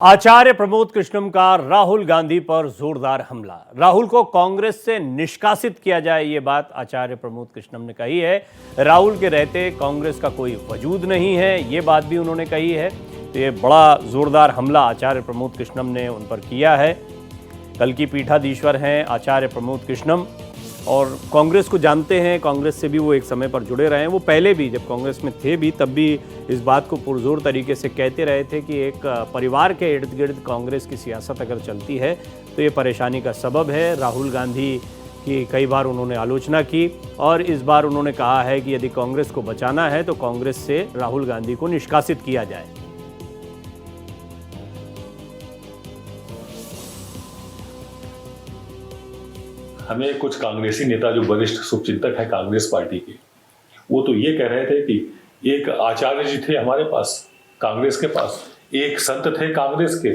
आचार्य प्रमोद कृष्णम का राहुल गांधी पर जोरदार हमला। राहुल को कांग्रेस से निष्कासित किया जाए, ये बात आचार्य प्रमोद कृष्णम ने कही है। राहुल के रहते कांग्रेस का कोई वजूद नहीं है, ये बात भी उन्होंने कही है। तो ये बड़ा जोरदार हमला आचार्य प्रमोद कृष्णम ने उन पर किया है। कल की पीठाधीश्वर हैं आचार्य प्रमोद कृष्णम और कांग्रेस को जानते हैं, कांग्रेस से भी वो एक समय पर जुड़े रहे हैं। वो पहले भी जब कांग्रेस में थे भी तब भी इस बात को पुरजोर तरीके से कहते रहे थे कि एक परिवार के इर्द गिर्द कांग्रेस की सियासत अगर चलती है तो ये परेशानी का सबब है। राहुल गांधी की कई बार उन्होंने आलोचना की और इस बार उन्होंने कहा है कि यदि कांग्रेस को बचाना है तो कांग्रेस से राहुल गांधी को निष्कासित किया जाए। हमें कुछ कांग्रेसी नेता जो वरिष्ठ शुभचिंतक है कांग्रेस पार्टी के, वो तो ये कह रहे थे कि एक आचार्य जी थे हमारे पास कांग्रेस के पास, एक संत थे कांग्रेस के,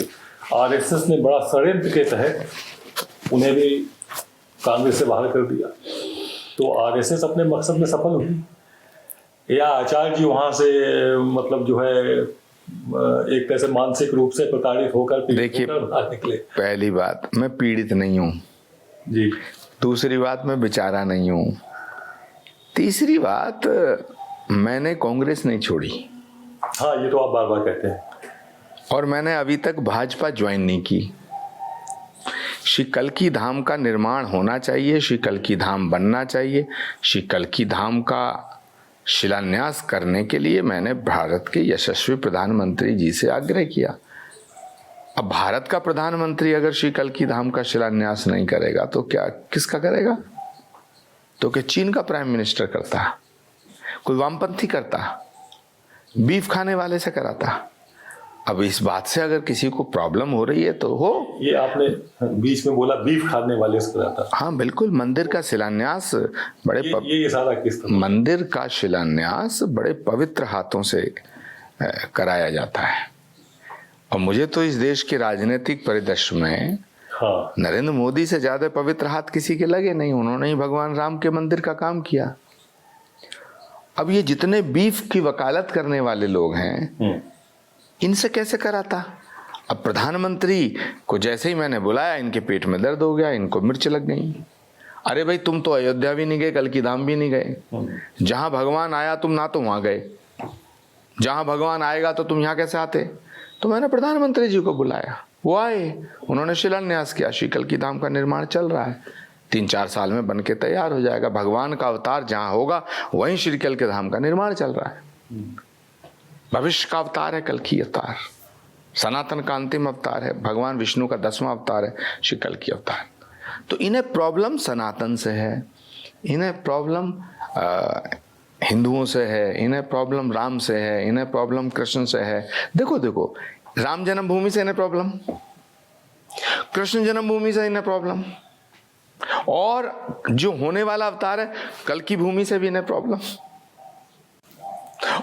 आरएसएस ने बड़ा षड्यंत्र के तहत उन्हें भी कांग्रेस से बाहर कर दिया। तो आरएसएस अपने मकसद में सफल हुई या आचार्य जी वहां से मतलब जो है एक तरह से मानसिक रूप से प्रताड़ित होकर देखिए, निकले। पहली बात, मैं पीड़ित नहीं हूँ जी। दूसरी बात, मैं बेचारा नहीं हूँ। तीसरी बात, मैंने कांग्रेस नहीं छोड़ी। हाँ, ये तो आप बार बार कहते हैं। और मैंने अभी तक भाजपा ज्वाइन नहीं की। श्री कल्की धाम का निर्माण होना चाहिए, श्री कल्की धाम बनना चाहिए। श्री कल्की धाम का शिलान्यास करने के लिए मैंने भारत के यशस्वी प्रधानमंत्री जी से आग्रह किया। अब भारत का प्रधानमंत्री अगर श्री कल्की धाम का शिलान्यास नहीं करेगा तो क्या किसका करेगा? तो क्या चीन का प्राइम मिनिस्टर करता, कोई वामपंथी करता, बीफ खाने वाले से कराता? अब इस बात से अगर किसी को प्रॉब्लम हो रही है तो हो। ये आपने बीच में बोला बीफ खाने वाले से कराता। हाँ बिल्कुल, मंदिर का शिलान्यास बड़े ये सारा किस तरह? मंदिर का शिलान्यास बड़े पवित्र हाथों से कराया जाता है। और मुझे तो इस देश के राजनीतिक परिदृश्य में हाँ, नरेंद्र मोदी से ज्यादा पवित्र हाथ किसी के लगे नहीं। उन्होंने ही भगवान राम के मंदिर का काम किया। अब ये जितने बीफ की वकालत करने वाले लोग हैं, इनसे कैसे कराता? अब प्रधानमंत्री को जैसे ही मैंने बुलाया, इनके पेट में दर्द हो गया, इनको मिर्च लग गई। अरे भाई, तुम तो अयोध्या भी नहीं गए, कल्की धाम भी नहीं गए। जहां भगवान आया तुम ना तो वहां गए, जहां भगवान आएगा तो तुम यहां कैसे आते? तो मैंने प्रधानमंत्री जी को बुलाया, वो आए, उन्होंने शिलान्यास किया। श्री कल्की धाम का निर्माण चल रहा है, 3-4 साल में बन के तैयार हो जाएगा। भगवान का अवतार जहां होगा वहीं श्री कल्की धाम का निर्माण चल रहा है। भविष्य का अवतार है कल्की अवतार, सनातन का अंतिम अवतार है, भगवान विष्णु का 10वां अवतार है श्री कल्की अवतार। तो इन्हें प्रॉब्लम सनातन से है, इन्हें प्रॉब्लम हिंदुओं से है, इन्हें प्रॉब्लम राम से है, इन्हें प्रॉब्लम कृष्ण से है। देखो, राम जन्मभूमि से इन्हें प्रॉब्लम, कृष्ण जन्मभूमि से इन्हें प्रॉब्लम, और जो होने वाला अवतार है कल्की भूमि से भी इन्हें प्रॉब्लम,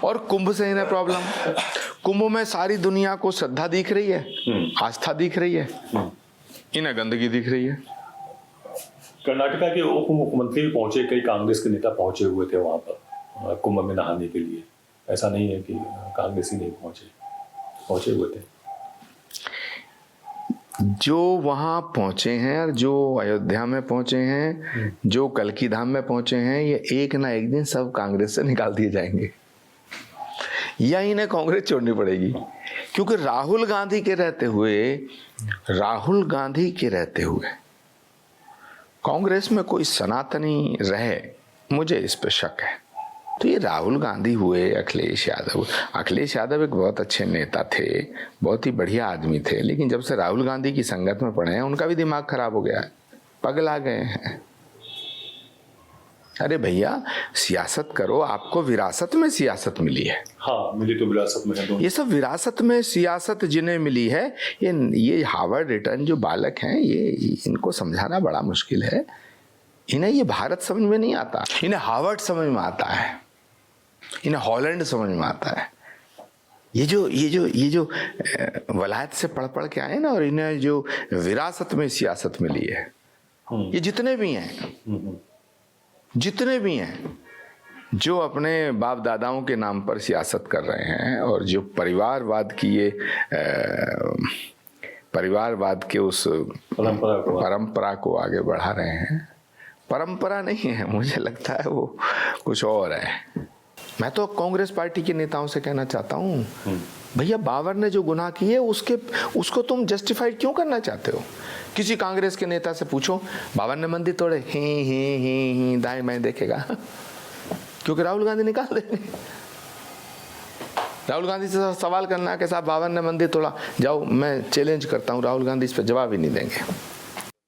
और कुंभ से इन्हें प्रॉब्लम। कुंभ में सारी दुनिया को श्रद्धा दिख रही है, आस्था दिख रही है, इन्हें गंदगी दिख रही है। कर्नाटका के उप मुख्यमंत्री पहुंचे, कई कांग्रेस के नेता पहुंचे हुए थे वहां पर कुंभ में नहाने के लिए। ऐसा नहीं है कि कांग्रेसी नहीं पहुंचे हुए थे। जो वहां पहुंचे हैं और जो अयोध्या में पहुंचे हैं, जो कल्की धाम में पहुंचे हैं, ये एक ना एक दिन सब कांग्रेस से निकाल दिए जाएंगे या इन्हें कांग्रेस छोड़नी पड़ेगी। क्योंकि राहुल गांधी के रहते हुए कांग्रेस में कोई सनातनी रहे, मुझे इस पे शक है। तो ये राहुल गांधी हुए, अखिलेश यादव एक बहुत अच्छे नेता थे, बहुत ही बढ़िया आदमी थे, लेकिन जब से राहुल गांधी की संगत में पड़े हैं उनका भी दिमाग खराब हो गया है, पगला गए हैं। अरे भैया, सियासत करो, आपको विरासत में सियासत मिली है। हाँ, मिली तो विरासत में है। ये सब विरासत में सियासत जिन्हें मिली है, ये हार्वर्ड रिटर्न जो बालक हैं, ये इनको समझाना बड़ा मुश्किल है। इन्हें ये भारत समझ में नहीं आता, इन्हें हार्वर्ड समझ में आता है, इन्हें हॉलैंड समझ में आता है। ये जो वलायत से पढ़ के आए ना, और इन्हें जो विरासत में सियासत मिली है, ये जितने भी हैं, जो अपने बाप दादाओं के नाम पर सियासत कर रहे हैं और जो परिवारवाद की ये परिवारवाद के उस परंपरा को आगे बढ़ा रहे हैं, परंपरा नहीं है, मुझे लगता है वो कुछ और है। मैं तो कांग्रेस पार्टी के नेताओं से कहना चाहता हूँ, भैया बाबर ने जो गुनाह किए उसको तुम जस्टिफाइड क्यों करना चाहते हो? किसी कांग्रेस के नेता से पूछो बाबर ने मंदिर तोड़े, ही दाएं बाएं देखेगा, क्योंकि राहुल गांधी निकाल देंगे। राहुल गांधी से सवाल करना कि साहब बाबर ने मंदिर तोड़ा, जाओ, मैं चैलेंज करता हूँ, राहुल गांधी इस पर जवाब ही नहीं देंगे।